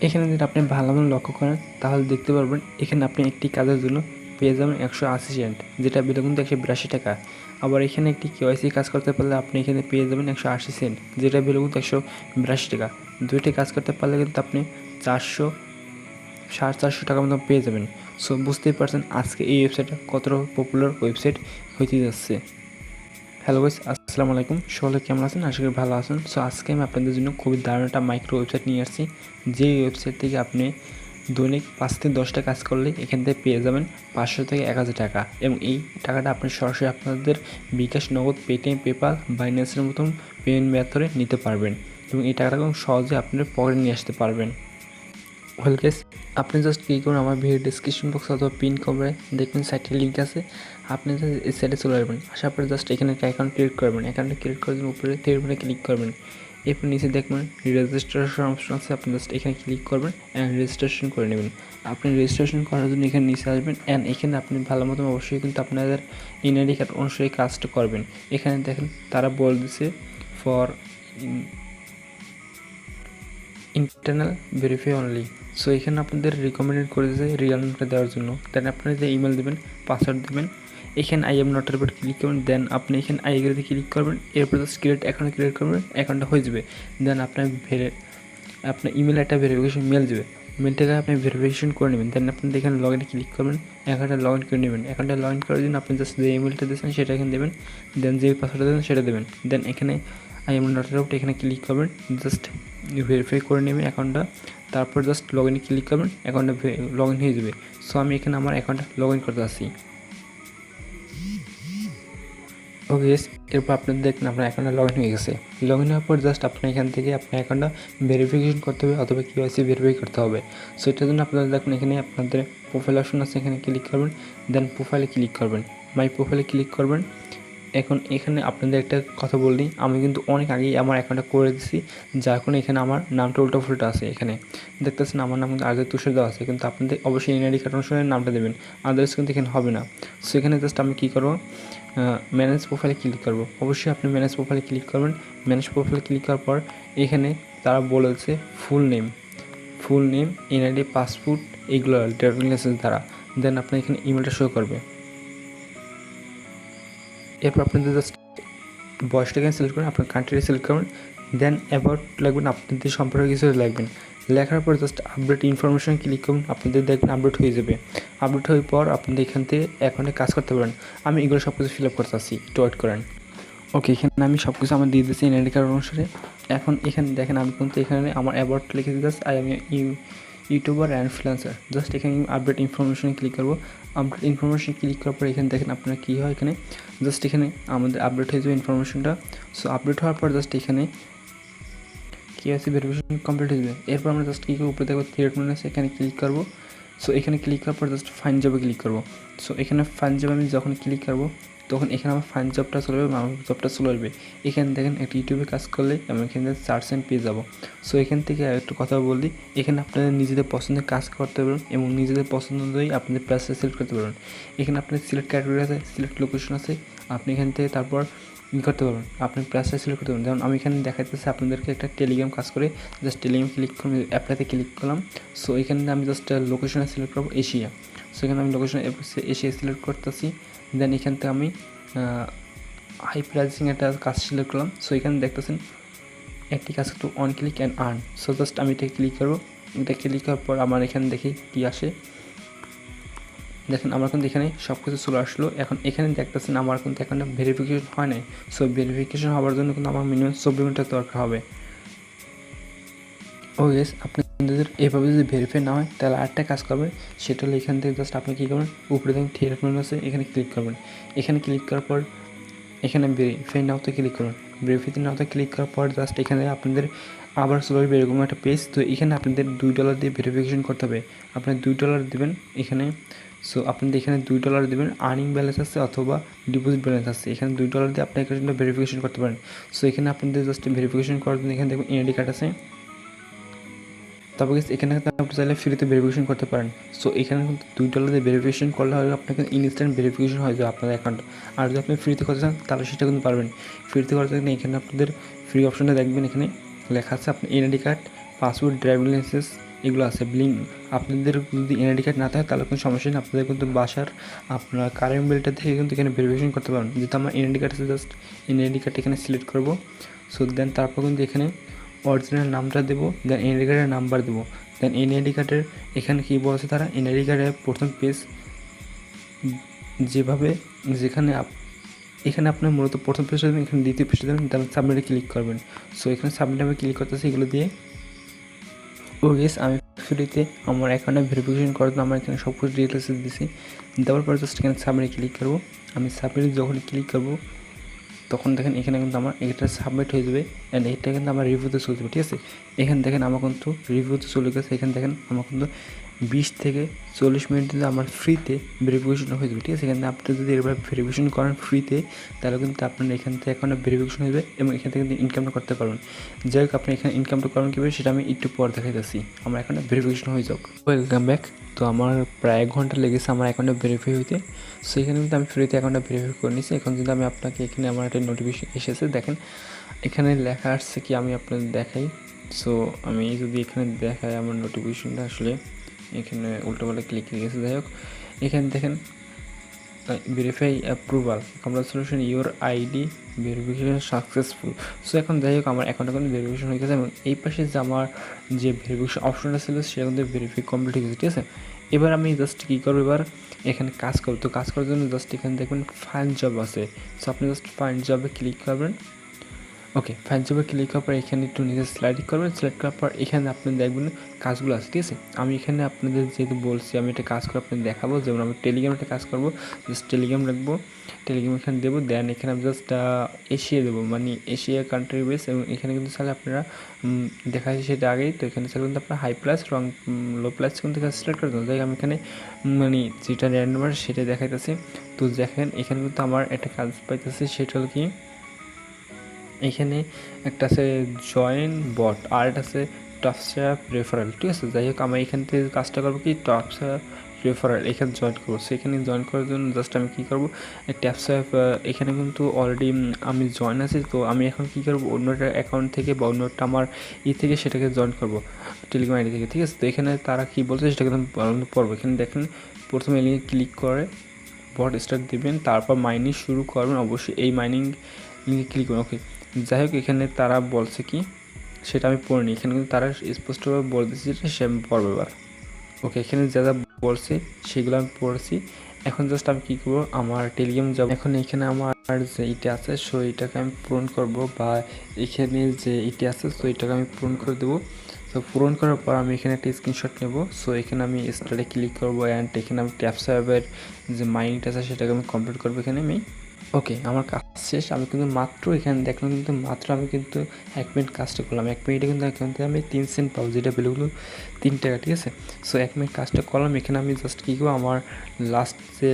এখানে যদি আপনি ভালো মতো লক্ষ্য করেন তাহলে দেখতে পারবেন এখানে আপনি একটি কাজের জন্য পেয়ে যাবেন 180 সেন্ট, যেটা বিল কিন্তু 182 টাকা। আবার এখানে একটি কেওয়াইসি কাজ করতে পারলে আপনি এখানে পেয়ে যাবেন 180 সেন্ট, যেটা বিল কিন্তু 182 টাকা। দুইটি কাজ করতে পারলে কিন্তু আপনি 400-450 টাকার মতো পেয়ে যাবেন। সো বুঝতেই পারছেন আজকে এই ওয়েবসাইটটা কতটা পপুলার ওয়েবসাইট হইতে যাচ্ছে। হ্যালো গাইস, আসসালামু আলাইকুম। সকলে কেমন আছেন? আশা করি ভালো আছেন। সো আজকে আমি আপনাদের জন্য খুবই দারুণ একটা মাইক্রো ওয়েবসাইট নিয়ে আসছি, যে ওয়েবসাইট থেকে আপনি দৈনিক 5 থেকে 10টা কাজ করলে এখান থেকে পেয়ে যাবেন 500 থেকে 1000 টাকা, এবং এই টাকাটা আপনি সরাসরি আপনাদের বিকাশ, নগদ, পেটিএম, পেপাল, বাইন্যান্সের মতন পেমেন্ট মেথডে নিতে পারবেন, এবং এই টাকাটা খুব সহজে আপনার পকেটে নিয়ে আসতে পারবেন। ওয়েল গাইস, আপনি জাস্ট কী করুন, আমার ভিডিও ডিসক্রিপশন বক্স অথবা পিন কভারে দেখবেন সাইটের লিঙ্ক আছে। আপনি জাস্ট এই সাইটে চলে আসবেন, আসার পরে জাস্ট এখানে একটা অ্যাকাউন্ট ক্রিয়েট করবেন। অ্যাকাউন্টে ক্রিয়েট করার জন্য উপরে থ্রি ডটে ক্লিক করবেন। এরপর নিচে দেখবেন রেজিস্ট্রেশন অপশন আছে, আপনি জাস্ট এখানে ক্লিক করবেন অ্যান্ড রেজিস্ট্রেশন করে নেবেন। আপনি রেজিস্ট্রেশন করার জন্য এখানে নিচে আসবেন অ্যান্ড এখানে আপনি ভালো মতো অবশ্যই কিন্তু আপনাদের এনআইডি কার্ড অনুসারে কাজটা করবেন। এখানে দেখেন তারা বলে দিচ্ছে for internal verify only. So এখানে আপনাদের রিকমেন্ডেড করে দিয়েছে রিয়াল নামটা দেওয়ার জন্য। দেন আপনারা যে ইমেল দেবেন, পাসওয়ার্ড দেবেন, এখানে আই এম নটের উপর ক্লিক করবেন। দেন আপনি এখানে আই এগ্রিতে ক্লিক করবেন। এরপর জাস্ট ক্রিয়েট অ্যাকাউন্ট ক্রিয়েট করবেন, অ্যাকাউন্টটা হয়ে যাবে। দেন আপনার ইমেল একটা ভেরিফিকেশন মেল যাবে, মেলটাকে আপনি ভেরিফিকেশন করে নেবেন। দেন আপনি এখানে লগ ইনে ক্লিক করবেন, অ্যাকাউন্টে লগ ইন করে নেবেন। অ্যাকাউন্টে লগ ইন করার জন্য আপনি জাস্ট যে ইমেলটা দিয়েছেন সেটা এখানে দেবেন, দেন যে পাসওয়ার্ডটা দেবেন সেটা দেবেন। দেন এখানে আই এম নটের উপর এখানে ক্লিক করবেন, জাস্ট ভেরিফাই করে নেবেন অ্যাকাউন্টটা। তারপর জাস্ট লগ ইনে ক্লিক করবেন, অ্যাকাউন্টটা লগ ইন হয়ে যাবে। সো আমি এখানে আমার অ্যাকাউন্টটা লগ ইন করতে আসি। ওকে ইয়েস, এরপর আপনাদের দেখেন আপনার অ্যাকাউন্টটা লগ ইন হয়ে গেছে। লগ ইন হওয়ার পর জাস্ট আপনার এখান থেকে আপনার অ্যাকাউন্টটা ভেরিফিকেশন করতে হবে অথবা কেওয়াইসি ভেরিফাই করতে হবে। সো এটার জন্য আপনারা দেখুন এখানে আপনাদের প্রোফাইল অপশন আছে, এখানে ক্লিক করবেন। দেন প্রোফাইলে ক্লিক করবেন, মাই প্রোফাইলে ক্লিক করবেন। এখন এখানে আপনাদের একটা কথা বলি, আমি কিন্তু অনেক আগেই আমার অ্যাকাউন্টটা করে দিচ্ছি, যার কারণে এখানে আমার নামটা উল্টো ফুলটা আছে। এখানে দেখতেছেন আমার নাম কিন্তু আগে তুষার দেওয়া আছে, কিন্তু আপনাদের অবশ্যই এনআইডি কার্ড অনুসারে নামটা দেবেন, আদার্স কিন্তু এখানে হবে না। সো এখানে জাস্ট আমি কী করবো, ম্যানেজ প্রোফাইলে ক্লিক করব। অবশ্যই আপনি ম্যানেজ প্রোফাইলে ক্লিক করবেন। ম্যানেজ প্রোফাইলে ক্লিক করার পর এখানে তারা বলেছে ফুল নেম, এনআইডি, পাসপোর্ট, এইগুলো ড্রাইভিং লাইসেন্স দ্বারা। দেন আপনার এখানে ইমেলটা শো করবে। এরপর আপনাদের জাস্ট বয়সটাকে সিলেক্ট করবেন, আপনার কান্ট্রি সিলেক্ট করবেন। দেন অ্যাবাউট লাগবেন, আপনাদের সম্পর্কে কিছু লিখবেন। লেখার পর জাস্ট আপডেট ইনফরমেশন ক্লিক করুন, আপনাদের দেখবেন আপডেট হয়ে যাবে। আপডেট হওয়ার পর আপনাদের এখান থেকে অ্যাকাউন্টে কাজ করতে পারেন। আমি এগুলো সব কিছু ফিল আপ করতে আসছি, একটু ওয়েট করেন। ওকে, এখানে আমি সব কিছু আমার দিয়ে দিচ্ছি এনআইডি কার্ড অনুসারে। এখন এখানে দেখেন আমি কিন্তু এখানে আমার অ্যাবাউট লিখে দিচ্ছি, I am YouTuber and freelancer. Just এখানে আপডেট ইনফরমেশনে ক্লিক করবো। আপডেট ইনফরমেশন ক্লিক করার পর এখানে দেখেন আপনার কী হয়, এখানে জাস্ট এখানে আমাদের আপডেট হয়ে যাবে ইনফরমেশনটা। সো আপডেট হওয়ার পর জাস্ট এখানে কেওয়াইসি ভেরিফিকেশন কমপ্লিট হয়ে যাবে। এরপর আমরা জাস্ট কী করবো, উপরে দেখবো থ্রি ডট আছে, এখানে ক্লিক করবো। সো এখানে ক্লিক করার পর জাস্ট ফাইন জবে ক্লিক করবো। সো এখানে ফাইন জবে আমি যখন ক্লিক করবো তখন এখানে আমার ফাইন জবটা চলে যাবে, আমার জবটা চলে আসবে। এখানে দেখেন একটা ইউটিউবে কাজ করলে আমি এখানে সার্চ এন্ড পেয়ে যাবো। সো এখান থেকে একটু কথা বলি, এখানে আপনাদের নিজেদের পছন্দের কাজ করতে পারবেন এবং নিজেদের পছন্দ অনুযায়ী আপনাদের প্রাইসটা সিলেক্ট করতে পারবেন। এখানে আপনার সিলেক্ট ক্যাটাগরি আছে, সিলেক্ট লোকেশন আছে, আপনি এখান থেকে তারপর করতে পারবেন, আপনি প্রাইসটা সিলেক্ট করতে পারবেন। যেমন আমি এখানে দেখাইতেছি আপনাদেরকে একটা টেলিগ্রাম কাজ করে, জাস্ট টেলিগ্রাম ক্লিক করে অ্যাপ্লাইতে ক্লিক করলাম। সো এখানে আমি জাস্ট লোকেশনে সিলেক্ট করবো এশিয়া। সো এখানে আমি লোকেশন এশিয়া সিলেক্ট করতেছি। দেন এখান থেকে আমি হাই প্রাইসিং একটা কাজ সিলেক্ট করলাম। সো এখানে দেখতেছেন একটি কাজ একটু on click and earn. So just আমি এটা ক্লিক করবো। এটা ক্লিক করার পর আমার এখানে দেখি কী আসে। দেখেন আমার কিন্তু এখানে সব কিছু চলে আসলো। এখন এখানে দেখতেছেন আমার কিন্তু এখানে ভেরিফিকেশন হয় নাই। সো ভেরিফিকেশন হওয়ার জন্য কিন্তু আমার মিনিমাম 24 ঘন্টা দরকার হবে। ও ইয়েস, আপনাদের এভাবে যদি ভেরিফাই না হয় তাহলে আরেকটা কাজ করবেন, সেটা হলো এখান থেকে জাস্ট আপনি কী করবেন, উপরে দেখুন থ্রি ডট আছে, এখানে ক্লিক করবেন। এখানে ক্লিক করার পর এখানে ভেরিফাই নাওতে ক্লিক করুন। ভেরিফাই নাওতে ক্লিক করার পর জাস্ট এখানে আপনাদের আবার চলে আসবে এরকম একটা পেজ। তো এখানে আপনাদের $2 দিয়ে ভেরিফিকেশন করতে হবে। আপনার $2 দেবেন এখানে। সো আপনাদের এখানে $2 দেবেন, আর্নিং ব্যালেন্স আছে অথবা ডিপোজিট ব্যালেন্স আছে। এখানে $2 দিয়ে আপনি এখানে ভেরিফিকেশন করতে পারেন। সো এখানে আপনাদের জাস্ট ভেরিফিকেশন করার জন্য এখানে দেখুন এনআইডি কার্ড আছে। তারপর এখানে আপনি চাইলে ফ্রিতে ভেরিফিকেশন করতে পারেন। সো এখানে কিন্তু $2 দিয়ে ভেরিফিকেশন করলে হয় আপনাকে ইনস্ট্যান্ট ভেরিফিকেশন হয়ে যাবে আপনার অ্যাকাউন্ট। আর যদি আপনি ফ্রিতে করতে চান তাহলে সেটা কিন্তু পারবেন। ফ্রিতে করতে চান এখানে আপনাদের ফ্রি অপশনটা দেখবেন, এখানে লেখা আছে আপনার NID card, password, driving licence, এগুলো আছে ব্লিঙ্ক। আপনাদের যদি এনআইডি কার্ড না থাকে তাহলে কোনো সমস্যা নেই, আপনাদের কিন্তু বাসার আপনার কারেন্ট বিলটা থেকে কিন্তু এখানে ভেরিফিকেশন করতে পারেন। যেহেতু আমার এনআইডি কার্ড আছে, জাস্ট এনআইডি কার্ড এখানে সিলেক্ট করব। সো দেন তারপর কিন্তু এখানে অরিজিনাল নামটা দেবো, দেন এনআইডি কার্ডের নাম্বার দেবো। দেন এনআইডি কার্ডের এখানে কী বলছে তারা, এনআইডি কার্ডের প্রথম পেজ যেভাবে যেখানে এখানে আপনার মূলত প্রথম পেজটা দেবেন, এখানে দ্বিতীয় পেজটা দেবেন, দেন সাবমিটে ক্লিক করবেন। সো এখানে সাবমিটে আমি ক্লিক করতেছি এগুলো দিয়ে। ও গেস আমি ফ্রিতে আমার অ্যাকাউন্টে ভেরিফিকেশন করার জন্য আমার এখানে সব কিছু ডিটেলস দিয়েছি। দেওয়ার পর জাস্ট এখানে সাবমিটে ক্লিক করবো। আমি সাবমিটে যখন ক্লিক করবো তখন দেখেন এখানে কিন্তু আমার এটা সাবমিট হয়ে যাবে অ্যান্ড এটা কিন্তু আমার রিভিউতে চলে যাবে, ঠিক আছে। এখানে দেখেন আমার কিন্তু রিভিউতে চলে গেছে। এখানে দেখেন আমার কিন্তু 20 থেকে 40 মিনিট যদি আমার ফ্রিতে ভেরিফিকেশন হয়ে যাবে, ঠিক আছে। এখানে আপনি যদি এবার ভেরিফিকেশন করেন ফ্রিতে তাহলে কিন্তু আপনার এখান থেকে অ্যাকাউন্টে ভেরিফিকেশন হয়ে যাবে এবং এখান থেকে কিন্তু ইনকামটা করতে পারবেন। যাই হোক আপনি এখানে ইনকামটা করবেন কীভাবে সেটা আমি একটু পর দেখাইতেছি। আমার অ্যাকাউন্টে ভেরিফিকেশন হয়ে যাক। Welcome back. তো আমার প্রায় 1 ঘন্টা লেগেছে আমার অ্যাকাউন্টে ভেরিফাই হইতে। সো এখানে কিন্তু আমি ফ্রিতে অ্যাকাউন্টটা ভেরিফাই করে নিয়েছি। এখন যদি আমি আপনাকে এখানে আমার একটা নোটিফিকেশন এসেছে, দেখেন এখানে লেখা আসছে কি, আমি আপনাদের দেখাই। সো আমি যদি এখানে দেখাই আমার নোটিফিকেশনটা, আসলে এখানে উল্টোপাল্টা ক্লিক হয়ে গেছে। যাই হোক এখানে দেখেন verify approval congratulation your ID verification successful. So এখন যাই হোক আমার অ্যাকাউন্টে কিন্তু ভেরিফিকেশন হয়ে গেছে এবং এই পাশে যে আমার যে ভেরিফিকেশন অপশনটা ছিল সেটা কিন্তু ভেরিফাই কমপ্লিট হয়ে গেছে, ঠিক আছে। এবার আমি জাস্ট কী করবো, এবার এখানে কাজ করবো। তো কাজ করার জন্য জাস্ট এখানে দেখবেন ফাইন্ড জব আছে। সো আপনি জাস্ট ফাইন্ড জবে ক্লিক করবেন। ওকে, ফাইন্ড জবে ক্লিক করার পর এখানে একটু নিজে স্লাইড করবেন। সিলেক্ট করার পর এখানে আপনি দেখবেন কাজগুলো আছে, ঠিক আছে। আমি এখানে আপনাদের যেহেতু বলছি আমি একটা কাজ করে আপনাদের দেখাবো, যেমন আমি টেলিগ্রাম একটা কাজ করবো। জাস্ট টেলিগ্রাম রাখবো, টেলিগ্রাম এখানে দেবো। দেন এখানে আমি জাস্ট এশিয়া দেবো, মানে এশিয়া কান্ট্রি বেস। এবং এখানে কিন্তু চাইলে আপনারা দেখা যাচ্ছে সেটা আগেই, তো এখানে চাইলে কিন্তু আপনার হাই প্লাস রং লো প্লাস কিন্তু সিলেক্ট করে দেবো। যাই আমি এখানে মানে যেটা র্যান্ডম আছে সেটা দেখাইতেছি। তো দেখেন এখানে কিন্তু আমার একটা কাজ পাইতেছে, সেটা হলো কি এখানে একটা আছে জয়েন বট আর একটা আছে টপস্যাপ রেফারেল, ঠিক আছে। যাই হোক আমি এখান থেকে কাজটা করবো কি টপস্যাপ রেফারেল এখানে জয়েন করবো। সেখানে জয়েন করার জন্য জাস্ট আমি কী করবো, ট্যাপস্যাপ এখানে কিন্তু অলরেডি আমি জয়েন আছি। তো আমি এখন কী করবো, অন্যটা অ্যাকাউন্ট থেকে বা অন্যটা আমার থেকে সেটাকে জয়েন করবো টেলিগ্রাম আইডি থেকে, ঠিক আছে। তো এখানে তারা কী বলছে সেটাকে আমি পড়বো। এখানে দেখেন প্রথমে লিঙ্কে ক্লিক করে বট স্টার্ট দেবেন, তারপর মাইনিং শুরু করবেন। অবশ্যই এই মাইনিং লিঙ্কে ক্লিক করুন। ওকে, যাই হোক এখানে তারা বলছে কি সেটা আমি পড়িনি, এখানে কিন্তু তারা স্পষ্টভাবে বলে দিচ্ছে যেটা সে আমি পড়বো এবার। ওকে, এখানে যা যা বলছে সেগুলো আমি পড়েছি। এখন জাস্ট আমি কী করবো, আমার টেলিগ্রাম যাব। এখন এখানে আমার যে ইটা আছে সো এটাকে আমি পূরণ করব, বা এখানে যে ইটা আছে সো এটাকে আমি পূরণ করে দেবো। তো পূরণ করার পর আমি এখানে একটা স্ক্রিনশট নেব। সো এখানে আমি স্টার্টে ক্লিক করবো অ্যান্ড এখানে আমি ট্যাপস্যাপের যে মাইনিংটা আছে সেটাকে আমি কমপ্লিট করবো এখানে আমি। ওকে, আমার কাজ শেষ। আমি কিন্তু মাত্র এখানে দেখলাম কিন্তু মাত্র আমি কিন্তু 1 মিনিট কাজটা করলাম। 1 মিনিটে কিন্তু এখান থেকে আমি 3 সেন্ট পাবো, যেটা ভ্যালুগুলো 3 টাকা, ঠিক আছে। সো 1 মিনিট কাজটা করলাম। এখানে আমি জাস্ট কী করবো, আমার লাস্ট যে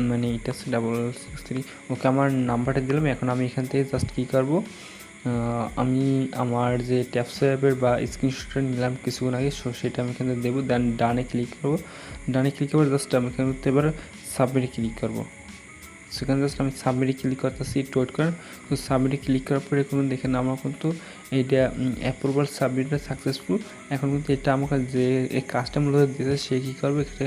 মানে এটা আছে 663, ওকে আমার নাম্বারটা দিলাম। এখন আমি এখান থেকে জাস্ট কী করবো, আমি আমার যে ট্যাপস্যাপের বা স্ক্রিনশটটা নিলাম কিছুক্ষণ আগে সো সেটা আমি এখানে দেবো। দেন ডানে ক্লিক করবো। ডানে ক্লিক করে জাস্ট আমি এখানে এবার সাবমিটে ক্লিক করবো। সেখানে জাস্ট আমি সাবমিটে ক্লিক করতেছি, একটু ওয়েট করেন। তো সাবমিটে ক্লিক করার পরে এখন দেখেন আমার কিন্তু এইটা অ্যাপ্রুভাল সাবমিটটা সাকসেসফুল। এখন কিন্তু এটা আমাকে যে এই কাজটা মূলত দিয়েছে সে কী করবে, এটা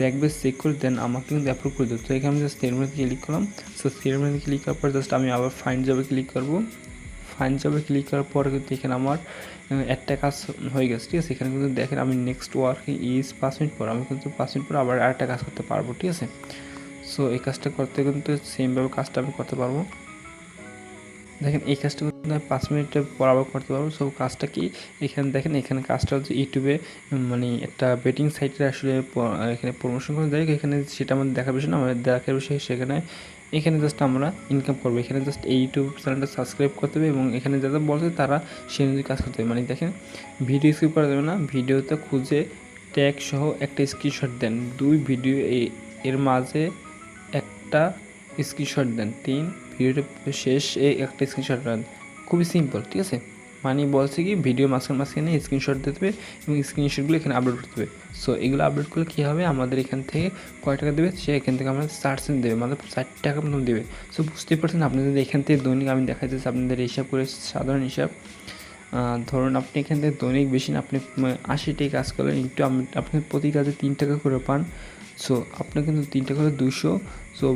দেখবে, চেক করে দেন আমাকে কিন্তু অ্যাপ্রুভ করে দেবে। তো এখানে আমি জাস্ট সেরিমনিতে ক্লিক করলাম। সো সেরিমনিতে ক্লিক করার পর জাস্ট আমি আবার ফাইন্ড জবে ক্লিক করবো। ফাইন্ড জবে ক্লিক করার পরে কিন্তু এখানে আমার একটা কাজ হয়ে গেছে, ঠিক আছে। এখানে কিন্তু দেখেন আমি নেক্সট ওয়ার্কিং ইজ 5 মিনিট পর, আমি কিন্তু 5 মিনিট পর আবার আরেকটা কাজ করতে পারবো, ঠিক আছে। সো এই কাজটা করতে কিন্তু সেমভাবে কাজটা আমি করতে পারবো। দেখেন এই কাজটা কিন্তু আমি 5 মিনিটের পর আবার করতে পারবো। সো কাজটা কি, এখানে দেখেন এখানে কাজটা হচ্ছে ইউটিউবে মানে একটা বেটিং সাইটের আসলে এখানে প্রমোশন করে দেয়। এখানে সেটা আমাদের দেখার বিষয় না, আমাদের দেখার বিষয় সেখানে এখানে জাস্ট আমরা ইনকাম করবো। এখানে জাস্ট এই ইউটিউব চ্যানেলটা সাবস্ক্রাইব করতে হবে এবং এখানে যারা বলছে তারা সেই অনুযায়ী কাজ করতে হবে। মানে দেখেন ভিডিও স্কিপ করা যাবে না, ভিডিওতে খুঁজে ট্যাগ সহ একটা স্ক্রিনশট দেন। 2 ভিডিও এর মাঝে একটা স্ক্রিনশট দেন। 3 ভিডিওটা শেষ একটা স্ক্রিনশট দেন। খুবই সিম্পল, ঠিক আছে। মানে বলছে কি ভিডিও মাঝখানে স্ক্রিনশট দিতে হবে এবং স্ক্রিনশটগুলো এখানে আপলোড করতে হবে। সো এগুলো আপলোড করলে কী হবে, আমাদের এখান থেকে কয় টাকা দেবে, সে এখান থেকে আমাদের 4 সেন্ট দেবে, মানে 4 টাকা মতন দেবে। সো বুঝতেই পারছেন আপনাদের এখান থেকে দৈনিক আমি দেখা যাচ্ছে আপনাদের হিসাব করে সাধারণ হিসাব ধরুন আপনি এখান থেকে দৈনিক বেশি না, আপনি 80টাই কাজ করলেন একটু আপনি প্রতি কাজে 3 টাকা করে পান। সো আপনার কিন্তু 3 টাকা হলে 200, সো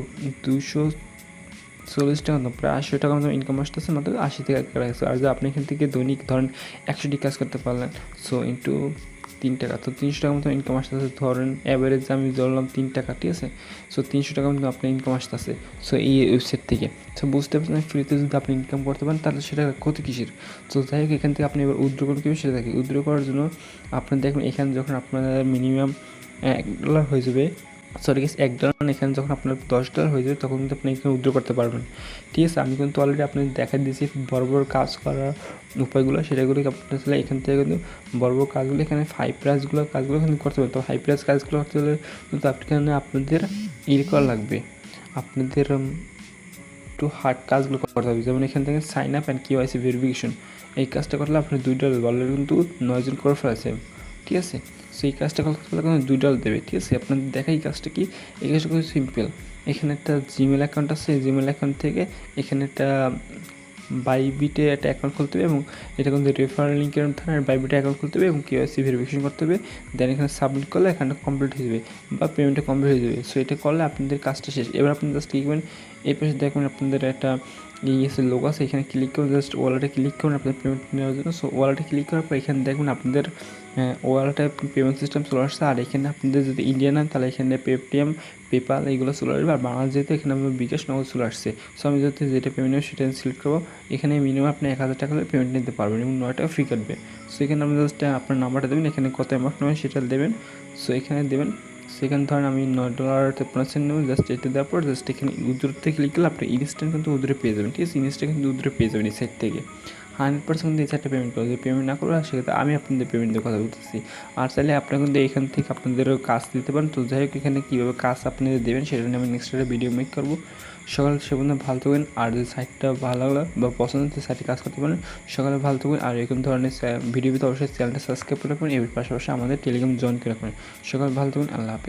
240 টাকা মতো, প্রায় 80 টাকার মতো ইনকাম আসতেছে মাত্র 80 টাকা করে। আর যে আপনি এখান থেকে দৈনিক ধরেন 100টি কাজ করতে পারলেন, সো ইন্টু 3 টাকা, তো 300 টাকার মতো ইনকাম আসতেছে। ধরেন অ্যাভারেজ আমি ধরলাম 3 টাকা, ঠিক আছে। সো 300 টাকা মতো আপনার ইনকাম আসতেছে সো এই ওয়েবসাইট থেকে। সো বুঝতে পারছেন, ফ্রিতে যদি আপনি ইনকাম করতে পারেন তাহলে সেটা ক্ষতি কিসের। তো যাই হোক, এখান থেকে আপনি এবার উইথড্র করতে হবে সেটা দেখি। উইথড্র করার জন্য আপনি দেখবেন এখানে যখন আপনার মিনিমাম $1 হয়ে যাবে, সরি গেস $1, এখানে যখন আপনার $10 হয়ে যাবে তখন কিন্তু আপনি এখানে উইথড্র করতে পারবেন, ঠিক আছে। আমি কিন্তু অলরেডি আপনাদের দেখা দিয়েছি বড় বড় কাজ করার উপায়গুলো, সেটাগুলো আপনার তাহলে এখান থেকে কিন্তু বড় বড় কাজগুলো এখানে হাই প্রাইসগুলো কাজগুলো কিন্তু করতে পারবেন। তো হাই প্রাইস কাজগুলো করতে হলে কিন্তু এখানে আপনাদের করা লাগবে, আপনাদের একটু হার্ড কাজগুলো করতে হবে। যেমন এখান থেকে sign up and KYC verification, এই কাজটা করলে আপনার $2 অলরেডি কিন্তু 9 জন করে ফেলেছে, ঠিক আছে। সো এই কাজটা করতে হলে কিন্তু $2 দেবে, ঠিক আছে। আপনাদের দেখা এই কাজটা কি, এই কাজটা খুব সিম্পল। এখানে একটা জিমেল অ্যাকাউন্ট আছে, এই জিমেল অ্যাকাউন্ট থেকে এখানে একটা বাইবিটে একটা অ্যাকাউন্ট খুলতে হবে এবং এটা কিন্তু রেফারেল লিঙ্কের ধরনের বাইবিটে অ্যাকাউন্ট খুলতে হবে এবং KYC ভেরিফিকেশন করতে হবে। দেন এখানে সাবমিট করলে এখানটা কমপ্লিট হয়ে যাবে বা পেমেন্টটা কমপ্লিট হয়ে যাবে। সো এটা করলে আপনাদের কাজটা শেষ। এবার আপনি জাস্ট কী করবেন, এই পাশে দেখবেন আপনাদের একটা লোক আছে, এখানে ক্লিক করুন, জাস্ট ওয়ালেটে ক্লিক করুন আপনাদের পেমেন্ট নেওয়ার জন্য। সো ওয়ালেটে ক্লিক করার পর এখানে দেখবেন আপনাদের ওয়ালেটে পেমেন্ট সিস্টেম চলে আসছে। আর এখানে আপনাদের যদি ইন্ডিয়ান হয় তাহলে এখানে পেটিএম, পেপাল এইগুলো চলে আসবে। আর বাংলাদেশ যেহেতু এখানে আপনার বিকাশ নগদ চলে আসছে। সো আমি যদি যেটা পেমেন্ট নেব সেটা সিলেক্ট করবো। এখানে মিনিমাম আপনি 1000 টাকা হলে পেমেন্ট নিতে পারবেন এবং 9 টাকা ফ্রি কাটবে। সো এখানে আপনি জাস্ট আপনার নাম্বারটা দেবেন, এখানে কত অ্যামাউন্ট নেবেন সেটা দেবেন। সো এখানে দেবেন, সেখানে ধরেন আমি $9.50 নেব, জাস্ট এটা দেওয়ার পর জাস্ট এখানে উইথড্রোতে ক্লিক করলে আপনি ইনস্ট্যান্ট কিন্তু উইথড্রো পেয়ে যাবেন, ঠিক আছে। ইনস্ট্যান্ট কিন্তু উইথড্রো পেয়ে যাবেন এই সাইট থেকে। 100% কিন্তু এই সাইটটা পেমেন্ট করবে। যদি পেমেন্ট না করবে সেক্ষেত্রে আমি আপনাদের পেমেন্টের কথা বলতেছি। আর চাইলে আপনারা কিন্তু এখান থেকে আপনাদেরও কাজ দিতে পারেন। তো যাই হোক, এখানে কীভাবে কাজ আপনাদের দেবেন সেটা নিয়ে আমি নেক্সট একটা ভিডিও মেক করবো। সকালে সে পর্যন্ত ভালো থাকবেন। আর যদি সাইটটা ভালো লাগলো বা পছন্দ হচ্ছে সাইটে কাজ করতে পারেন। সকালে ভালো থাকবেন। আর এরকম ধরনের ভিডিও পেতে অবশ্যই চ্যানেলটা সাবস্ক্রাইব করে রাখবেন। এর পাশাপাশি আমাদের টেলিগ্রাম জয়েন করে রাখবেন। সকালে ভালো থাকবেন। আল্লাহ হাফেজ।